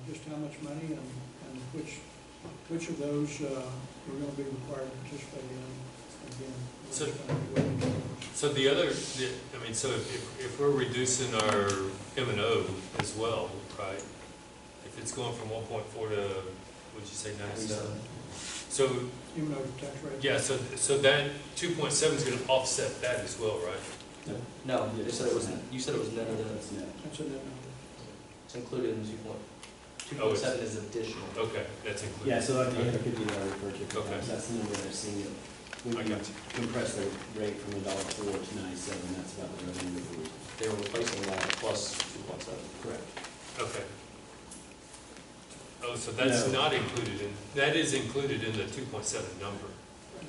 just how much money and which of those we're going to be required to participate in. Again, So, so so I mean, so if we're reducing our M&O as well, right? If it's going from 1.4 to, what'd you say, 97? So, even though the tax rate. yeah, so that 2.7 is going to offset that as well, right? No, you said it was net of the, That's a net number. it's included in 2.7 is additional. Okay, that's included. Yeah, so like the other 50 that I referred to, Okay. that's the number I've seen it. When I you got you. compress the rate from $1.04 to 97, that's about the revenue that we. They were replacing that plus 2.7. Correct. Okay. Oh, so that's No. not included in, that is included in the 2.7 number.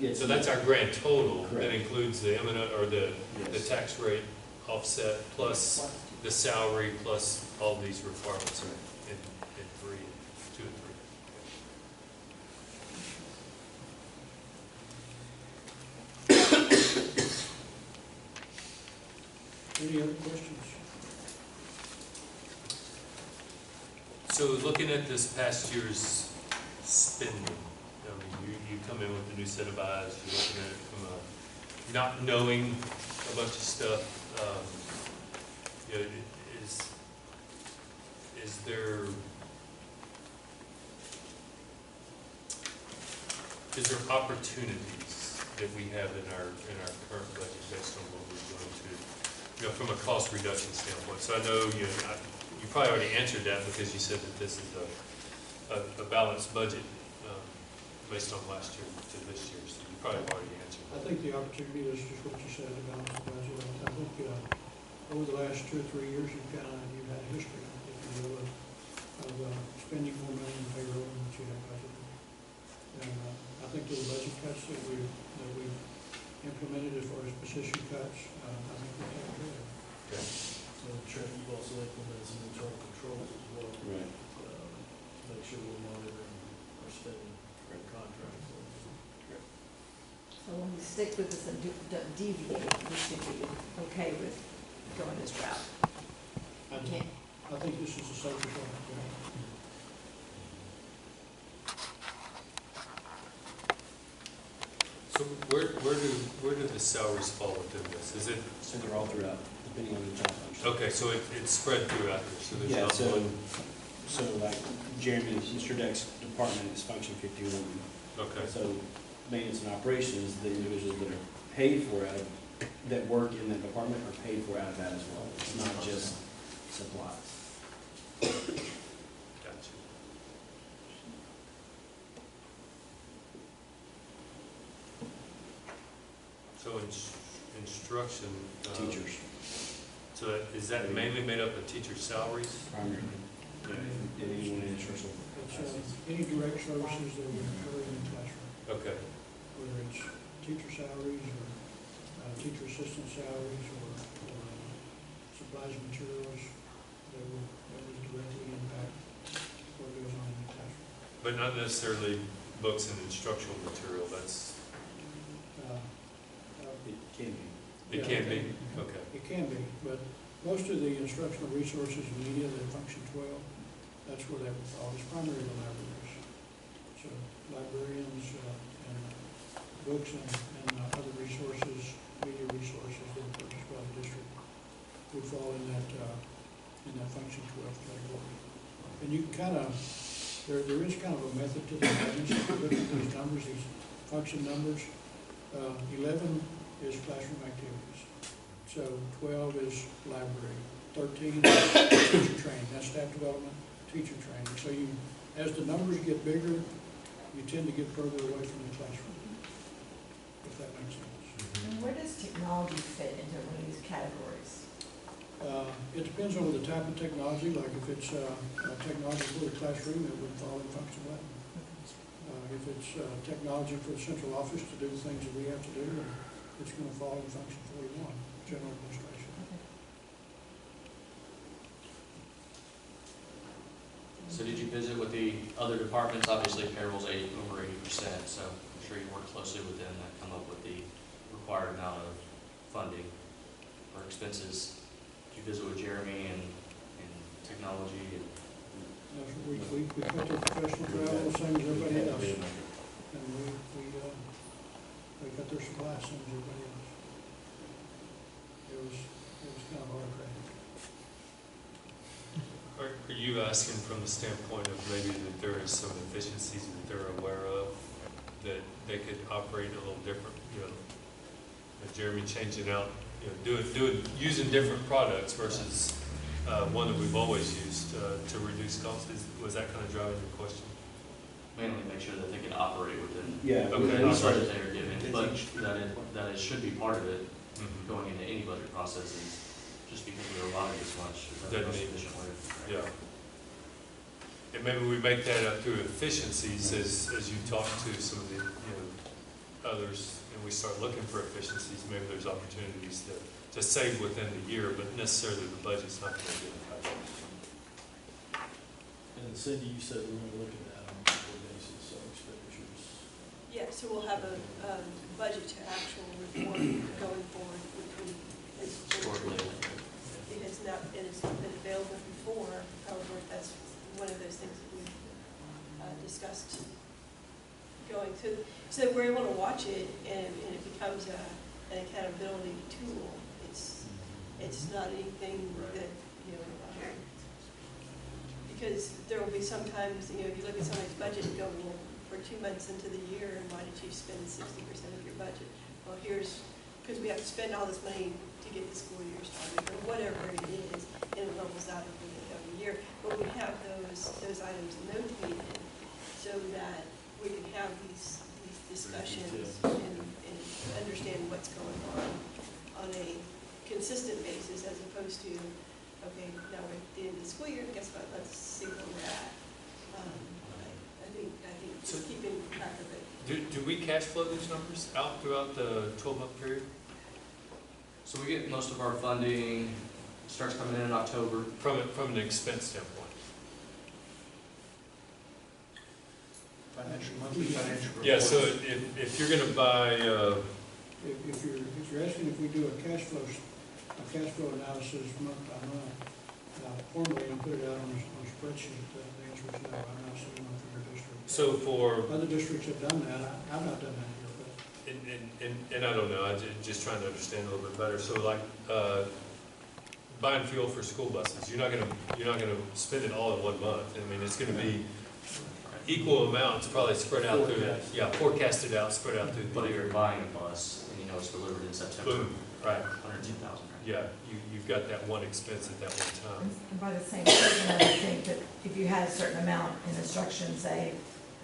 Yes. So that's our grand total. Correct. That includes the M&O, or the Yes. tax rate offset plus the salary plus all these requirements in 2 and 3. Any other questions? So looking at this past year's spending, I mean, you come in with a new set of eyes, you're looking at it from not knowing a bunch of stuff. You know, is there opportunities that we have in our current budget based on what we're going to, you know, from a cost reduction standpoint? So I know you probably already answered that because you said that this is a balanced budget based on last year to this year, so you probably already answered I that. think the opportunity is just what you said about the budget. I think over the last 2 or 3 years, you've had a history, if you will, of spending more money in payroll than what you have budgeted. And I think the budget cuts that we've implemented as far as position cuts, I think we're taking care of. Okay. So, Chair, you've also implemented some internal controls as well. Right. To make sure we're monitoring our spending contracts. So when we stick with this and don't deviate, we should be okay with going this route. Okay. I think this is the safest one. So where do the salaries fall within this? Is it, So they're all throughout, depending on the job function. okay, so it's spread throughout there, so there's Yeah, not so, one, so like Jeremy, Mr. Deck's department is function 51. okay, So maintenance and operations, the individuals that are paid for out of, that work in that department are paid for out of that as well. It's not just supplies. gotcha. So instruction. Teachers, So is that mainly made up of teacher salaries? primarily. Yeah, anyone in instructional. It's any direct services that we incur in the classroom, Okay, whether it's teacher salaries or teacher assistant salaries or supplies and materials that would directly impact what goes on in the classroom. but not necessarily books and instructional material, that's, It can be. it Yeah. can be, okay. It can be, but most of the instructional resources and media that function 12, that's where that would fall. It's primarily the libraries. So librarians and books and other resources, media resources that are purchased by the district would fall in that function 12 category. And you can kind of, there is kind of a method to the madness. If you look at these numbers, these function numbers, 11 is classroom activities. So 12 is library, 13 is teacher training, that's staff development, teacher training. So as the numbers get bigger, you tend to get further away from the classroom, if that makes sense. And where does technology fit into one of these categories? It depends on the type of technology, like if it's technology for the classroom, it would fall in function 11. If it's technology for the central office to do the things that we have to do, it's going to fall in function 41, general administration. So did you visit with the other departments? Obviously payroll's over 80%, so I'm sure you worked closely with them to come up with the required amount of funding for expenses. Did you visit with Jeremy and technology and We we cut their professional travel, same as everybody else. And we cut their supplies, same as everybody else. It was kind of autocratic. Are you asking from the standpoint of maybe that there is some efficiencies that they're aware of, that they could operate a little different, you know, Jeremy changing out, you know, using different products versus one that we've always used to reduce costs? Was that kind of driving your question? Mainly make sure that they can operate within Yeah. Okay. the we budget started- they are given, but that it should be part of it going into any budget process is just because we're allotted this much, is that the Doesn't most mean- efficient way? Yeah. And maybe we make that up through efficiencies as you talk to some of the, you know, others, and we start looking for efficiencies, maybe there's opportunities to save within the year, but necessarily the budget's not going to be impacted. And Cindy, you said we're gonna look at that on a monthly basis, so expenditures. Yeah, so we'll have a budget to actual report going forward, which is, Shortly. it has not, it has been available before, however, that's one of those things that we've discussed going through. So we're able to watch it, and it becomes an accountability tool. It's not anything that, you know, because there will be sometimes, you know, if you look at somebody's budget and go, well, we're 2 months into the year, and why did you spend 60% of your budget? Well, here's, because we have to spend all this money to get the school year started, or whatever it is, and it levels out over the year. But we have those items notated so that we can have these discussions and understand what's going on a consistent basis, as opposed to, okay, now we're at the end of the school year, guess what, let's see where we're at. I think just keeping track of it. Do we cash flow these numbers out throughout the 12-month period? So we get most of our funding, starts coming in October. From an expense standpoint? Monthly financial report. Yeah, so if you're going to buy, If you're asking if we do a cash flow analysis month by month, formally and put it out on a spreadsheet, the answer is no. I'm not seeing one from your district. so for, Other districts have done that. I've not done that here, but. and I don't know, I'm just trying to understand a little bit better. So like, buying fuel for school buses, you're not gonna spend it all in 1 month. I mean, it's gonna be equal amounts, probably spread out through, forecasted out, spread out through But the if you're year. buying a bus and you know it's delivered in September, Boom, right, 102,000, right? yeah, you've got that one expense at that one time. And by the same token, I would think that if you had a certain amount in instructions, say,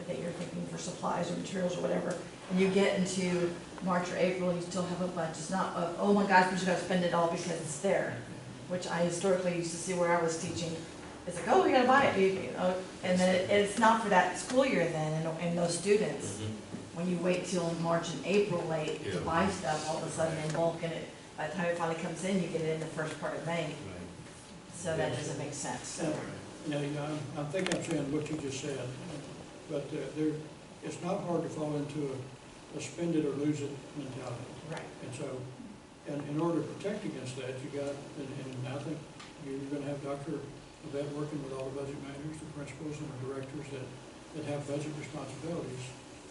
that you're thinking for supplies or materials or whatever, and you get into March or April, you still have a bunch, it's not, oh my gosh, we just gotta spend it all because it's there, which I historically used to see where I was teaching. It's like, oh, we gotta buy it, you know, and then it's not for that school year then, and those students. When you wait till March and April late to Yeah. buy stuff, all of a sudden in bulk, and by the time it finally comes in, you get it in the first part of May, so that doesn't make sense. I think I'm saying what you just said, but it's not hard to fall into a spend it or lose it mentality. Right. And so, and in order to protect against that, you got, and I think you're gonna have Dr. Yvette working with all the budget managers, the principals, and the directors that have budget responsibilities,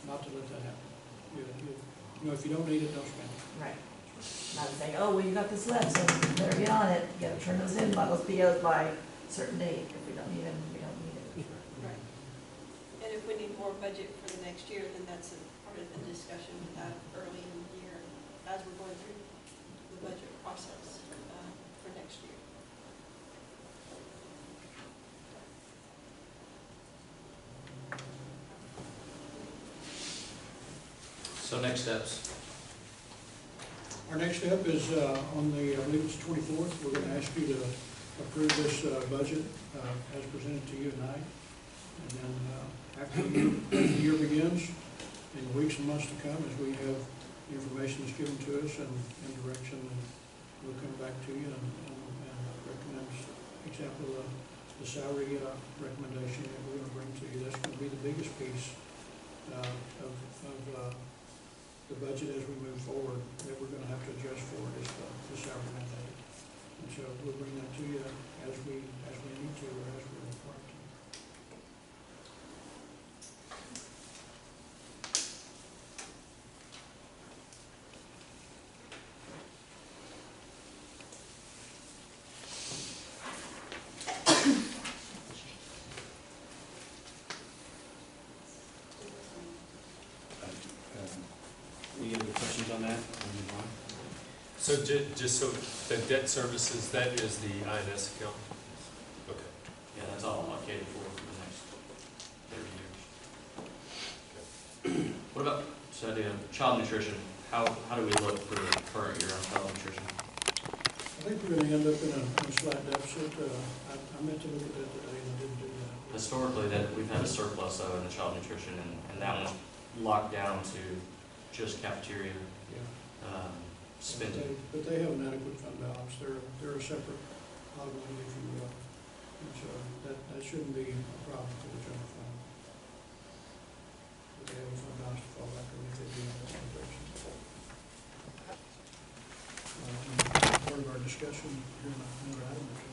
not to let that happen. You know, if you don't need it, don't spend it. Right. Not saying, oh, well, you got this left, so you better get on it, you gotta turn those in by those POs by a certain date. If we don't need them, we don't need it. Right. And if we need more budget for the next year, then that's a part of the discussion with that early in the year, as we're going through the budget process for next year. So next steps. Our next step is on the, I believe it's 24th, we're going to ask you to approve this budget as presented to you tonight. And then after the year begins, in the weeks and months to come, as we have information that's given to us and direction, and we'll come back to you and recommend, example, the salary recommendation that we're going to bring to you. That's going to be the biggest piece of the budget as we move forward that we're going to have to adjust for is the salary mandate. And so we'll bring that to you as we need to, or as we're required to. So just so, the debt services, that is the INS account? Okay. Yeah, that's all allocated for the next 30 years. What about, so the child nutrition, how do we look for the current year on child nutrition? I think we're gonna end up in a slight deficit. I meant to look at that today and I didn't do that. Historically, that we've had a surplus though in the child nutrition, and that one's locked down to just cafeteria Yeah. spending. But they have an adequate fund balance. They're a separate pot of money, if you will. And so that shouldn't be a problem for the general fund. But they have a fund balance to fall back on if they do have that situation. Part of our discussion here in another item or two.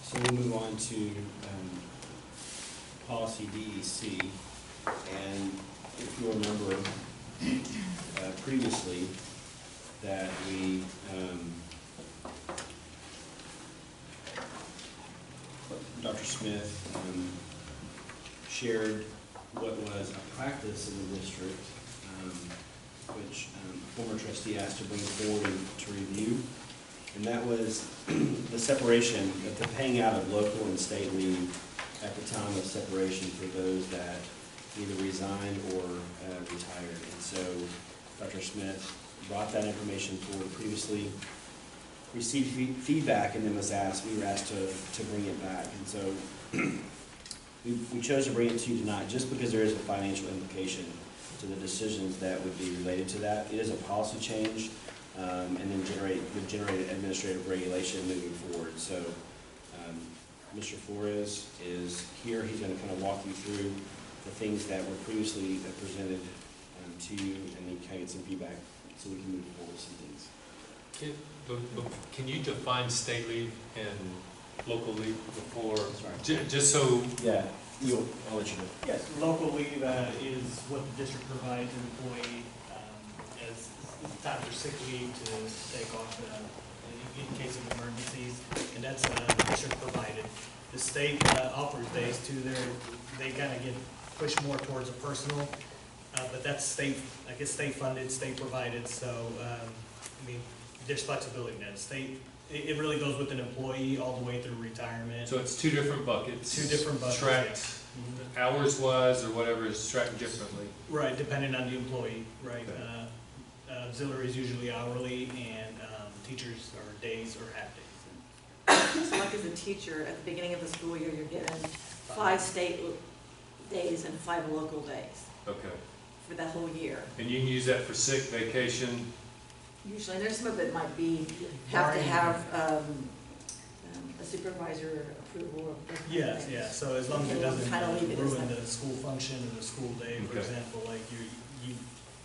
So we'll move on to policy DEC, and if you remember previously that we Dr. Smith shared what was a practice in the district, which a former trustee asked to bring forward and to review. And that was the separation, the paying out of local and state leave at the time of separation for those that either resigned or retired. And so Dr. Smith brought that information forward previously, received feedback, and then we were asked to bring it back. And so we chose to bring it to you tonight just because there is a financial implication to the decisions that would be related to that. It is a policy change, and then would generate administrative regulation moving forward. So Mr. Flores is here. He's going to kind of walk you through the things that were previously presented to you, and then kind of get some feedback so we can move forward with some things. Can you define state leave and local leave before, Sorry. just so, Yeah, I'll let you know. Yes, local leave is what the district provides an employee as time for sick leave to take off in case of emergencies, and that's the district provided. The state offers days too. They kind of get pushed more towards a personal, but that's state, I guess, state funded, state provided. So I mean, there's flexibility in that. State, it really goes with an employee all the way through retirement. so it's two different buckets? Two different buckets, Tracked hours-wise or whatever is tracked differently? Right, depending on the employee, right. Okay. Auxiliary is usually hourly, and teachers are days or half days. So like as a teacher, at the beginning of the school year, you're given 5 state days and 5 local days Okay. for that whole year. And you can use that for sick, vacation? Usually, and there's some of it might be, have to have a supervisor approval of different Yes, things. yeah, so as long as it Okay, we'll doesn't kinda leave it as ruin that. the school function or the school day, for Okay. example, like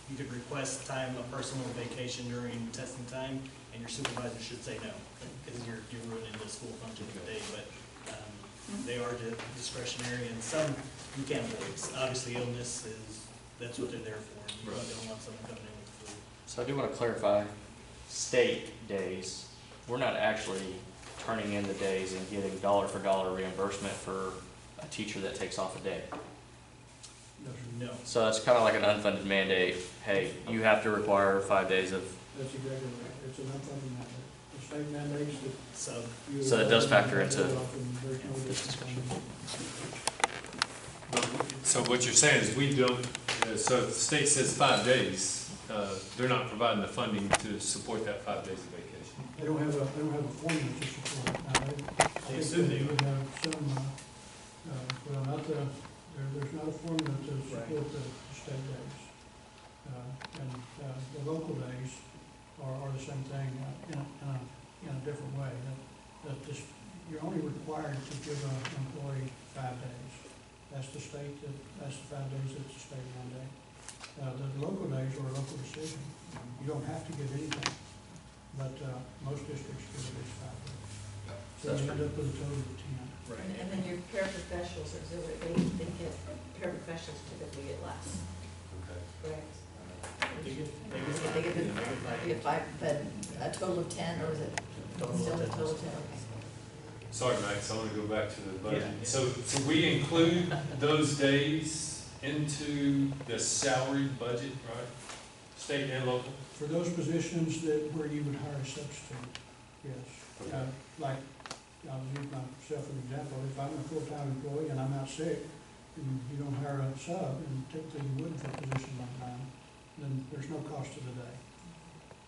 you could request time, a personal vacation during testing time, and your supervisor should say no, because you're ruining the school function of the day, but they are discretionary, and some you can avoid. Obviously, illness that's what they're there for. You Right. don't want someone coming in with flu. So I do want to clarify, state days, we're not actually turning in the days and getting dollar for dollar reimbursement for a teacher that takes off a day. No. So it's kind of like an unfunded mandate. Hey, you have to require 5 days of, That's exactly right. It's an unfunded mandate. The state mandates that So, you. So that does factor into There's no discretion. So what you're saying is we don't, so if the state says 5 days, they're not providing the funding to support that 5 days of vacation. They don't have a formula to support it. Now, they assume they would would. have some, well, there's not a formula to support the state days. And the local days are the same thing in a different way. That you're only required to give an employee 5 days. That's the 5 days that's the state mandate. The local days are a local decision. You don't have to give anything, but most districts give at least 5 days. So you end up with a total of 10. And then your paraprofessionals, they get, paraprofessionals typically get less, Okay. correct? They They get 5, but a total of 10, or is it Total of still a 10. total of 10? Okay. Sorry, Max, I want to go back to the budget. Yeah. So we include those days into the salary budget, right? State and local? For those positions where you would hire a substitute, yes. Okay. Like, I'll use myself as an example, if I'm a full-time employee and I'm out sick, and you don't hire a sub, and typically you wouldn't for a position like mine, then there's no cost to the day.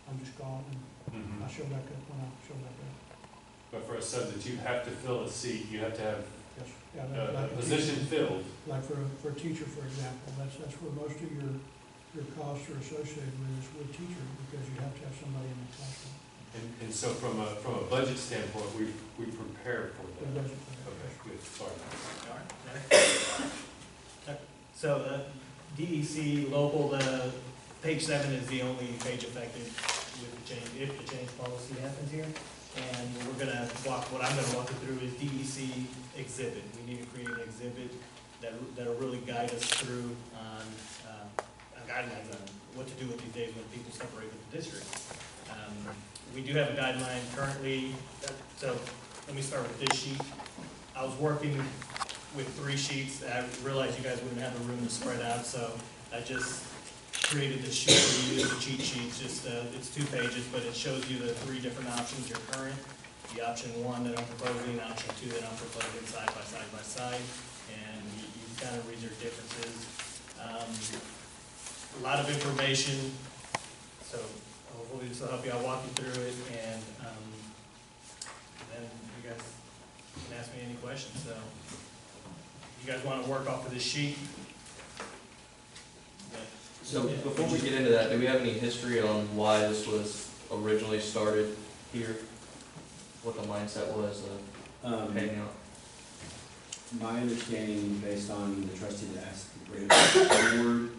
I'm just gone, and I show back up when I show back up. But for a substitute, you have to fill a seat, you have to have Yes, yeah, a like a position teacher, filled. like for a teacher, for example, that's where most of your costs are associated with, is with teacher, because you have to have somebody in the classroom. And so from a budget standpoint, we prepare for For the that. budget. Okay, good, sorry. All right. So, DEC local, the page 7 is the only page affected with the change, if the change policy happens here. And what I'm gonna walk you through is DEC exhibit. We need to create an exhibit that'll really guide us through on, guidelines on what to do with these days when people separate with the district. We do have a guideline currently, so let me start with this sheet. I was working with 3 sheets. I realized you guys wouldn't have the room to spread out, so I just created this sheet for you, the cheat sheet. It's 2 pages, but it shows you the 3 different options, your current, the option 1 that I'm proposing, option 2 that I'm proposing side by side, and you kind of read their differences. A lot of information, so hopefully this will help you. I'll walk you through it, and then you guys can ask me any questions. So, you guys want to work off of this sheet? So before we get into that, do we have any history on why this was originally started here? What the mindset was of paying out? My understanding, based on the trustee that asked the board,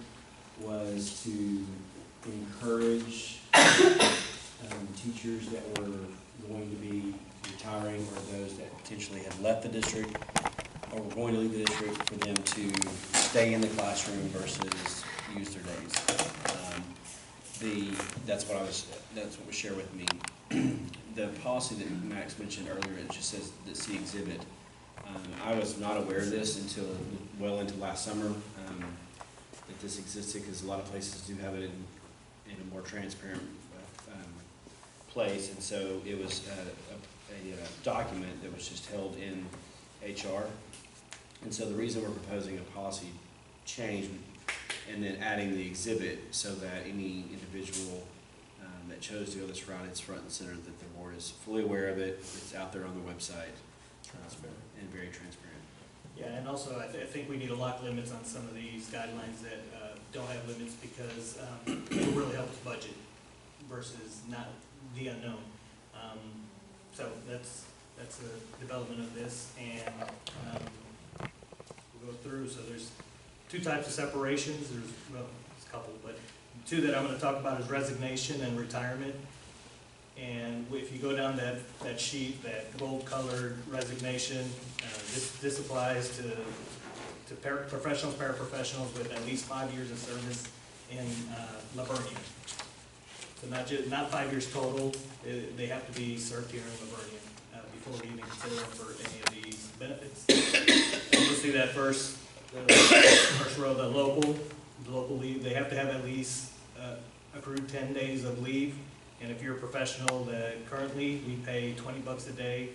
was to encourage teachers that were going to be retiring, or those that potentially had left the district or were going to leave the district, for them to stay in the classroom versus use their days. That's what was shared with me. The policy that Max mentioned earlier, it just says the C exhibit. I was not aware of this until well into last summer, that this existed, because a lot of places do have it in a more transparent place, and so it was a document that was just held in HR. And so the reason we're proposing a policy change and then adding the exhibit, so that any individual that chose to go this route, it's front and center, that the board is fully aware of it, it's out there on the website. Transparent. And very transparent. Yeah, and also I think we need to lock limits on some of these guidelines that don't have limits, because it will really help us budget versus not the unknown. So that's the development of this, and we'll go through. So there's 2 types of separations. There's a couple, but 2 that I'm going to talk about is resignation and retirement. And if you go down that sheet, that gold-colored resignation, this applies to professionals, paraprofessionals with at least 5 years of service in Liburnia. So not 5 years total. They have to be served here in Liburnia before we even consider them for any of these benefits. And you'll see that first row, the local leave. They have to have at least accrued 10 days of leave. And if you're a professional, currently we pay $20 a day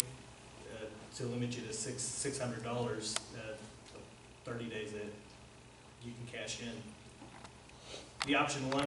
to limit you to $600, 30 days that you can cash in. The option 1